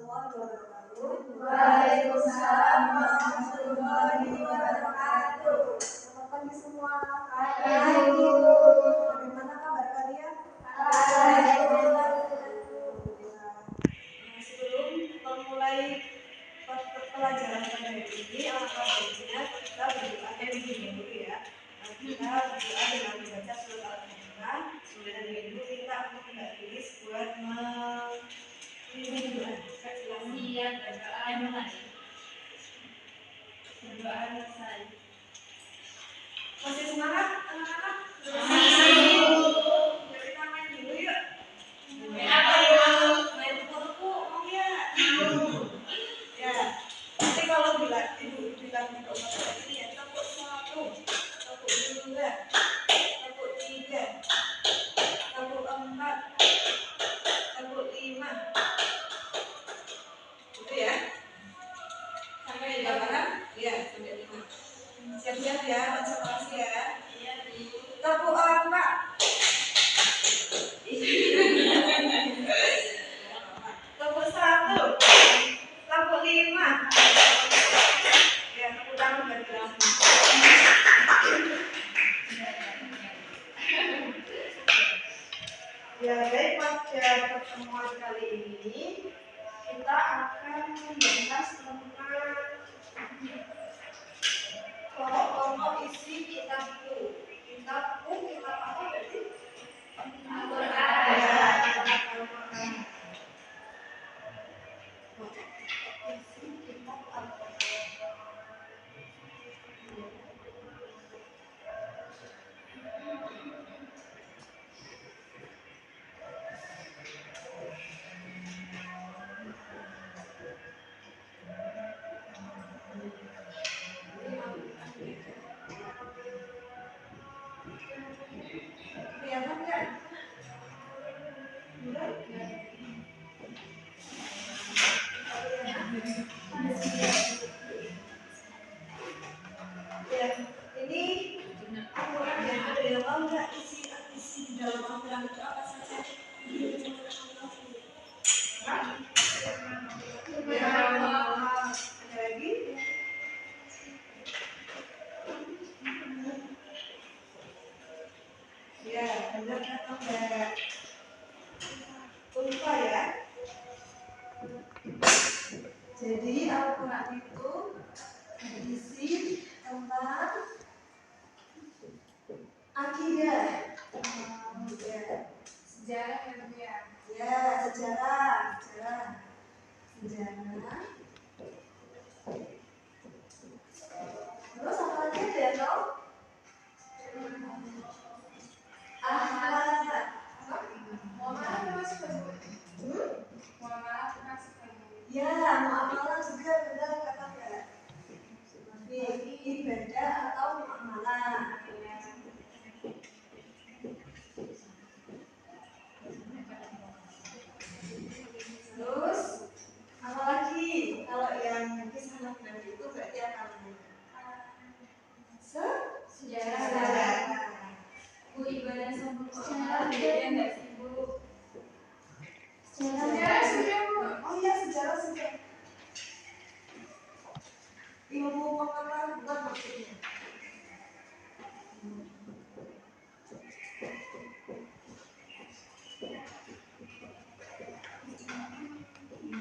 warahmatullahi wabarakatuh. Waalaikumsalam warahmatullahi wabarakatuh. Selamat pagi semua. Pagi. Bagaimana kabar kalian? Alhamdulillah. Sebelum memulai pelajaran pada hari ini, alangkah baiknya kita berdoa dulu ya. Kita berdoa dengan membaca surat Al-Fatihah. Dan itu kita akan tulis buat siap berdoa mulai. Berdoa selesai. Masih semangat anak-anak? Jadi kita main dulu yuk. Main tepuk-tepuk mau ya? Ya. Nanti kalau bilang ibu bilang ini ya tepuk 1, tepuk 2, tepuk 3, tepuk 4, tepuk 5. Gitu ya. Sampai 8? Iya, sampai 5. Siap-siap ya, konsentrasi ya. Iya, tepuk 4. Tepuk 1. Tepuk 5. Ya, tepuk tangan bergerak. Ya, baik, pada pertemuan kali ini kita akan membahas tentang pokok-pokok isi kitabku. Kitab apa berarti? Al-Quran. Isi kitab Al-Quran. Kelihatan nggak? Ya, ini Al-Quran yang ada yang tahu nggak isi di dalam Al-Quran itu apa saja? Ada lagi? Ya, benar atau enggak? Lupa ya. Jadi Al-Quran itu berisi tentang akidah, sejarah ya, sejarah. Terus apa lagi ada yang tahu? Akhlak. Ya, muamalah juga benar kata enggak? Ibadah atau muamalah. Terus apa lagi? Kalau yang kisah Nabi itu berarti akan sejarah. Bu, ibadah sama sejarah beda nggak sih Bu? Sejarah sudah Bu. Oh iya, sejarah sudah. Ilmu pengetahuan maksudnya.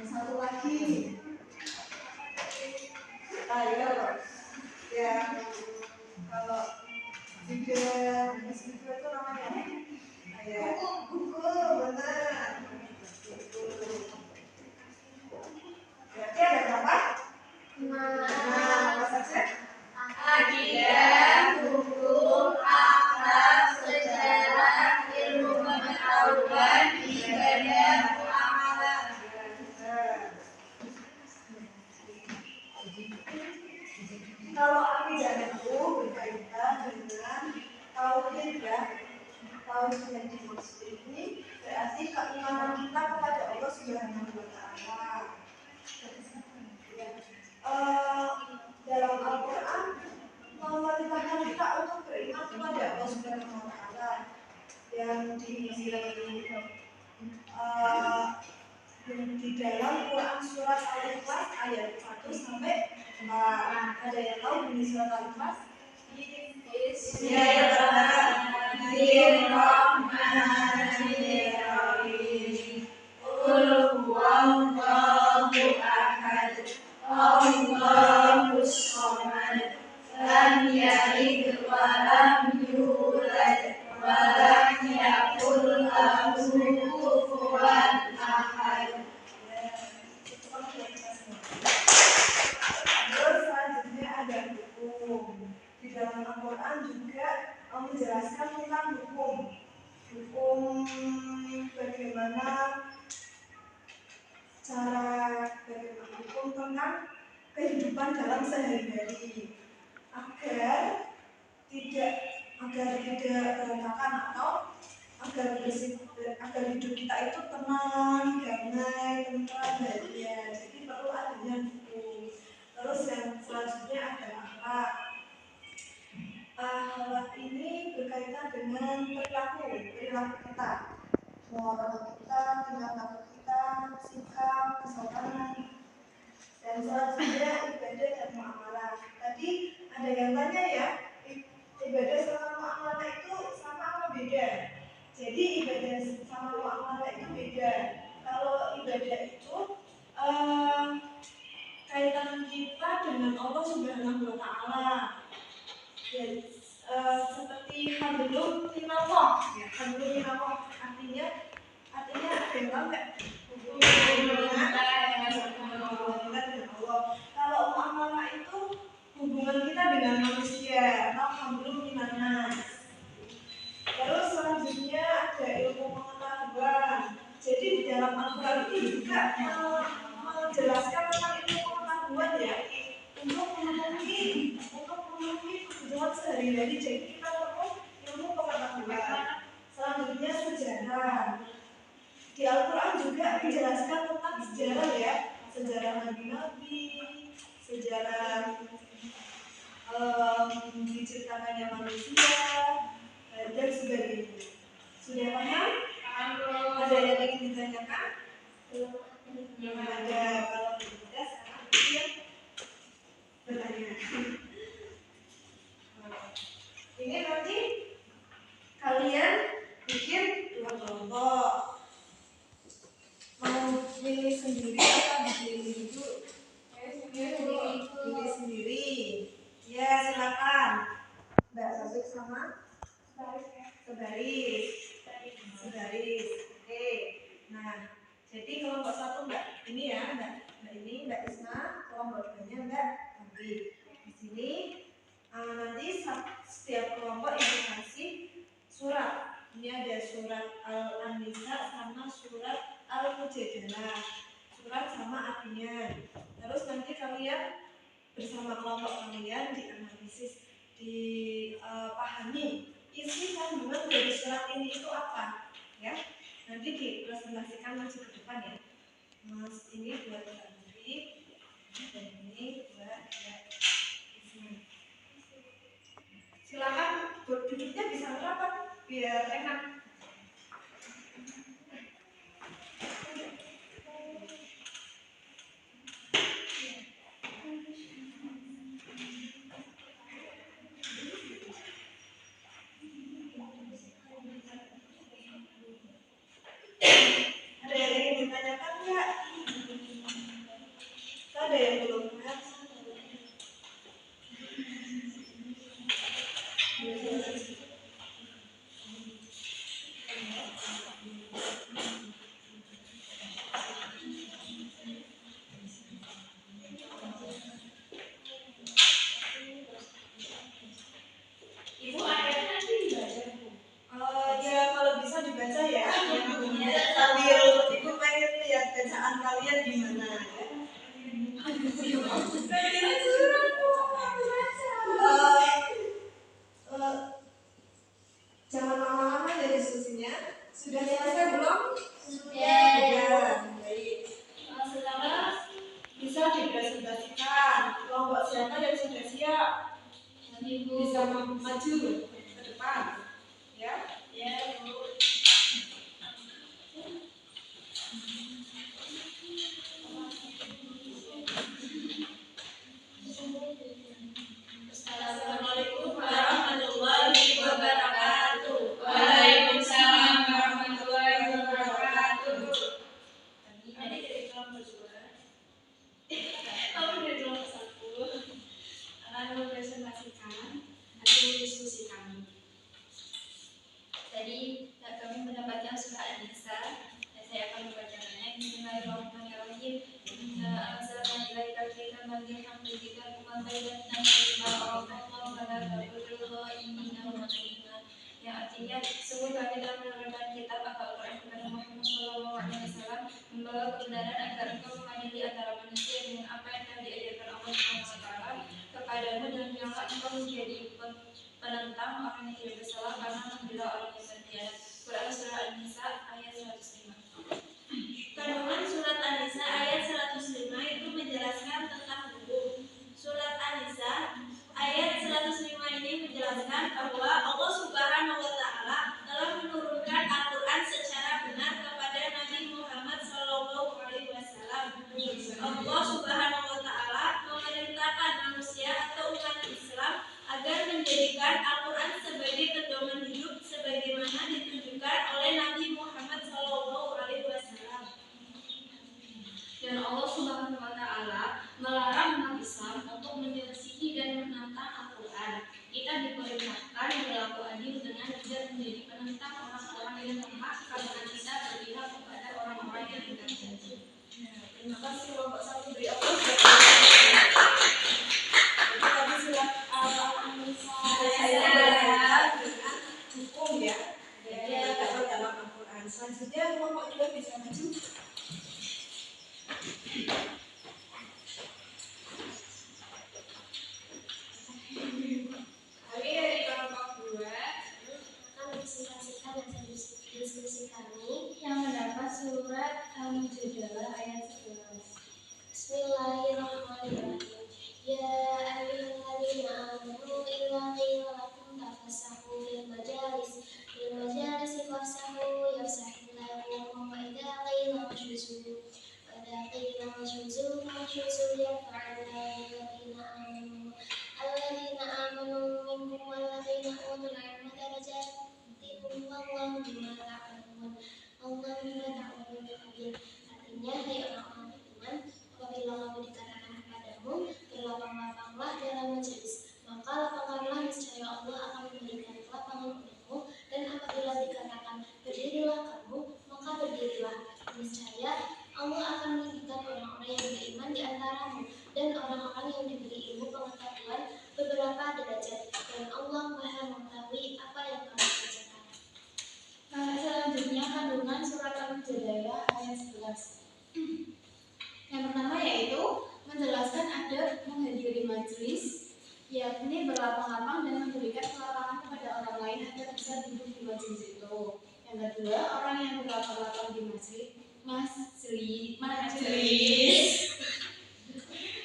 Satu lagi. Ayo. Ya, kalau juga itu namanya buku, benar. Berarti ada berapa? 5. Apa saja? Akidah, hukum, akhlak, sejarah, ilmu pengetahuan, ibadah, muamalah. Kalau akidah itu berkaitan dengan tauhid ya. Tauhid yang dimaksud ini berarti keimanan kita kepada Allah Subhanahu wa Ta'ala. Dalam Al-Quran memerintahkan kita untuk beriman kepada Allah Subhanahu wa Ta'ala yang diisi di dalam Quran surat Al-Ikhlas ayat 1 sampai 4. Ada yang tahu bunyi surat Al-Ikhlas? Bismillahirrahmanirrahim. Qul huwallahu ahad. Allahus samad. Lam yalid wa lam yulad wa lam yakul lahu kufuwan ahad. Terus selanjutnya ada hukum. Di dalam Al-Quran juga menjelaskan tentang hukum bagaimana hukum tentang kehidupan dalam sehari-hari agar tidak berantakan atau agar hidup kita itu tenang, damai, tentram, bahagia. Jadi perlu adanya hukum. Terus yang selanjutnya ada akhlak. Akhlak ini berkaitan dengan perilaku kita, moral kita, tingkah laku kita, sikap, kesopanan. Dan selanjutnya ibadah dan muamalah. Tadi ada yang tanya ya, ibadah sama muamalah itu sama apa beda? Jadi ibadah sama muamalah itu beda. Kalau ibadah itu kaitan kita dengan Allah Subhanahu wa Ta'ala. Dan seperti hablum minallah, ya, hablum minallah artinya ada yang tahu nggak? Kalau muamalah itu hubungan kita dengan manusia atau hablum minannas. Terus selanjutnya ada ilmu pengetahuan. Jadi di dalam Al-Quran itu juga menjelaskan tentang ilmu pengetahuan ya, untuk memenuhi kebutuhan sehari-hari. Jadi kita perlu ilmu pengetahuan. Selanjutnya sejarah. Di Al-Quran juga menjelaskan tentang sejarah ya, sejarah nabi-nabi, sejarah diciptakannya manusia dan sebagainya. Sudah paham? Ada yang ingin ditanyakan? Belum ada. Kalau tidak, sekarang dia bertanya. Ini nanti kalian bikin dua kelompok. Mau pilih sendiri atau dipilih dulu? Pilih sendiri. Ya, silakan. Mbak Sabik sama sebaris. Oke. Nah, jadi kelompok satu Mbak ini ya, Mbak Isma, kelompok duanya Mbak Sabik. Di sini nanti setiap kelompok yang dikasih surat. Ini ada surat Al-Nisa sama surat Al-Mujadalah, surat sama artinya. Terus nanti kalian bersama kelompok kalian dianalisis, dipahami isi kandungan dari surat ini itu apa, ya. Nanti dipresentasikan masih ke depan ya. Mas ini buat Mbak Nuri dan ini buat Mbak Isma. Silakan duduknya bisa merapat biar enak. Ada yang ingin ditanyakan nggak? Ada yang belum paham? Ibu ayatnya nanti dibaca. Ya kalau bisa dibaca ya. Sambil ibu pengen lihat bacaan kalian gimana ya. Jangan lama-lama ya diskusinya. Sudah selesai belum? Sudah. Baik. Sekarang bisa dipresentasikan kelompok siapa yang sudah siap. Bisa maju ke depan. Ya. Ya, Bu. artinya sungguh kami telah menurunkan kitab atau Al-Quran kepada Muhammad SAW membawa kebenaran agar engkau mengadili antara manusia dengan apa yang telah diajarkan Allah SWT kepadamu dan janganlah engkau menjadi penentang orang yang tidak bersalah karena membela orang yang berkhianat. Quran Surah An-Nisa ayat 105. Kandungan surat An-Nisa ayat 105 itu menjelaskan tentang hukum. Surat An-Nisa ayat 105 ini menjelaskan bahwa Allah Subhanahu wa Ta'ala telah menurunkan Al-Quran secara benar kepada Nabi Muhammad SAW. Allah Subhanahu wa Ta'ala memerintahkan manusia atau umat Islam agar menjadikan Al-Quran sebagai pedoman hidup sebagaimana ditunjukkan oleh Nabi Muhammad SAW. Dan Allah Subhanahu wa Ta'ala melarang umat Islam untuk menyelisihi dan menentang Al-Quran. Kita diperintahkan berlaku adil dengan tidak menjadi penentang orang-orang yang lemah karena kita berpihak kepada orang-orang yang tidak jatuh. Terima kasih Bapak Satu beri aplaus. Tadi surat Al-Nisa dengan hukum ya, yang terdapat dalam Al-Quran. Selanjutnya Bapak juga bisa maju. Kami dari kelompok 2 akan presentasikan hasil diskusi kami yang mendapat surat Al-Mujadalah ayat 11. Bismillahirrahmanirrahim. Ya ayyuhalladzina amanu idza qila lakum tafassahu fil majalis fafsahu yafsahillahu wa idza qila mashruzu alladzina amanu minkum walladzina utul ilma darajatin wallahu bima ta'malun khabir. Artinya, hai orang-orang beriman, apabila kamu dikatakan kepadamu, berlapang-lapanglah dalam majelis, maka lapangkanlah, niscaya Allah akan memberikan lapangan untukmu. Dan apabila dikatakan berdirilah kamu, maka berdirilah, niscaya Allah akan meninggikan orang-orang yang beriman di antaramu dan orang-orang yang diberi ilmu pengetahuan beberapa derajat, dan Allah Maha mengetahui apa yang kamu kerjakan. Selanjutnya kandungan surat Al-Mujadalah ayat 11. Yang pertama yaitu menjelaskan adab menghadiri majelis, yakni berlapang-lapang dan memberikan kelapangan kepada orang lain agar bisa duduk di majelis itu. Yang kedua, orang yang berlapang-lapang di majelis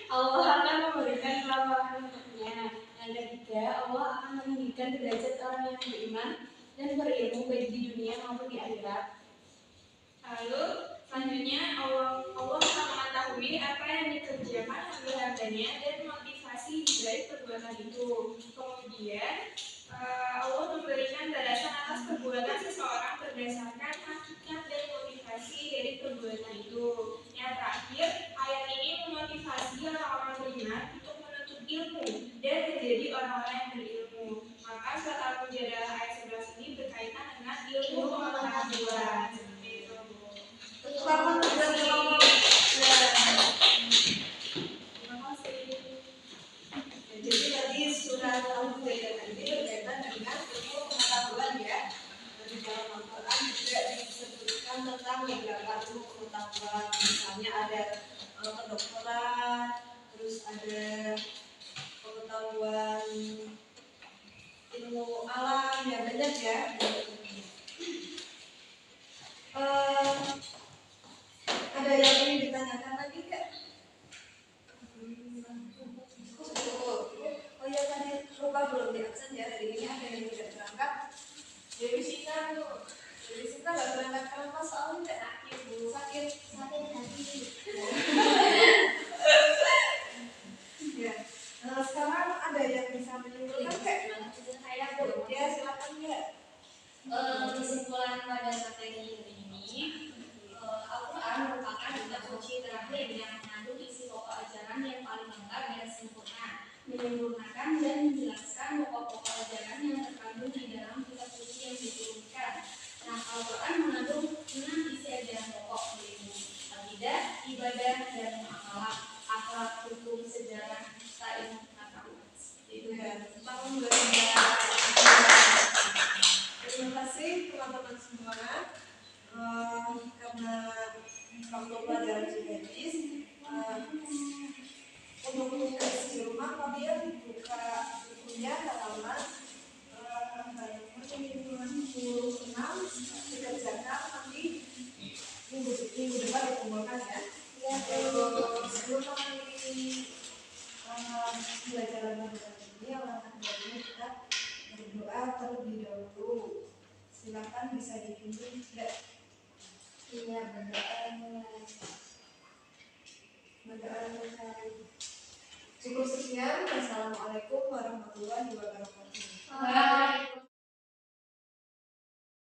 Allah akan memberikan kelapangan untuknya. Yang ketiga, Allah akan meninggikan derajat orang yang beriman dan berilmu baik di dunia maupun di akhirat. Lalu selanjutnya Allah akan mengetahui apa yang dikerjakan hamba-hambanya dan motivasi dibalik perbuatan itu. Kemudian Allah memberikan balasan atas perbuatan seseorang berdasarkan hakikat dan motivasi dari perbuatan itu. Yang terakhir, ayat ini memotivasi orang-orang beriman untuk menuntut ilmu dan menjadi orang-orang yang berilmu. Maka surat Al-Mujadalah ayat 11 ini berkaitan dengan ilmu pengetahuan. Seperti itu. Terima kasih. Jadi tadi surat Al-Mujadalah ini berkaitan dengan ilmu pengetahuan ya. Di dalam Al-Quran juga disebutkan tentang beberapa ilmu pengetahuan. Misalnya ada kedokteran, terus ada pengetahuan ilmu alam, ya banyak ya. Ada yang ingin ditanyakan lagi Kak? Oh ya, tadi lupa belum di absen ya, hari ini ada yang tidak berangkat. Dewi Sita nggak berangkat kenapa? Soalnya sakit hati. Ya. Sekarang ada yang bisa menyimpulkan Kak? Saya Ya, silakan ya. Kesimpulan pada materi ini, Al-Quran merupakan kitab suci terakhir yang mengandung isi pokok ajaran yang paling lengkap dan sempurna, menyempurnakan dan menjelaskan pokok-pokok ajaran yang terkandung di dalam kitab suci yang diturunkan. Nah, Al-Quran mengandung 6 isi ajaran pokok, yaitu akidah, ibadah, dan muamalah, akhlak, hukum, sejarah, ilmu pengetahuan. Itu Ya, kan. terima Silakan bisa ditunjuk. Iya, berdoa. Cukup sekian. Wassalamualaikum warahmatullahi wabarakatuh. Waalaikumsalam.